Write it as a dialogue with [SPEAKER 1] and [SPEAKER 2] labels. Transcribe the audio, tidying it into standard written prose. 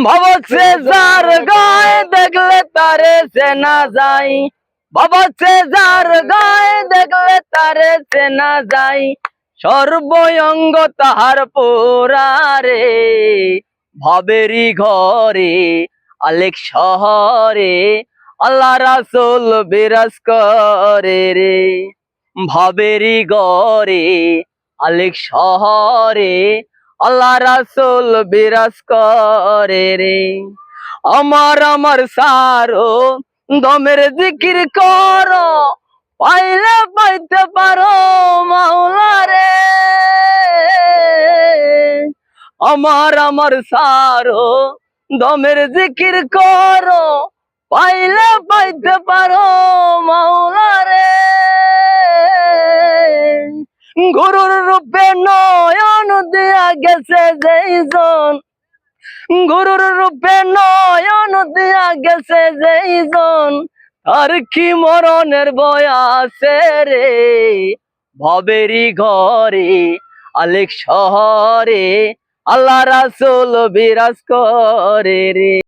[SPEAKER 1] ভবছে যার গায়ে দেখলে তারে চেনা যায়, ভবছে যার গায়ে দেখলে তারে চেনা যায়, সর্বঙ্গ তাহার পোড়ারে, ভবেরি ঘরে আলেক শহরে আল্লাহ রাসূল বিরাজ করে রে। ভবেরি ঘরে আলেক শহরে আল্লাহ রাসূল বিরাজ করে রে। আমার সারো দমের জিকির করো, পাইলে পাইতে পারো মাওলা রে। আমার সারো দমের জিকির করো, পাইলে পাইতে পারো মাওলা রে। গুরুর রূপে নয়ন দিয়া গেছে যেইজন, গুরুর রূপে নয়ন দিয়া গেছে যেইজন, আর কি মরণের ভয় আছে রে। ভবেরি ঘরে আলেক শহরে আল্লাহ রাসূল বিরাজ করে রে।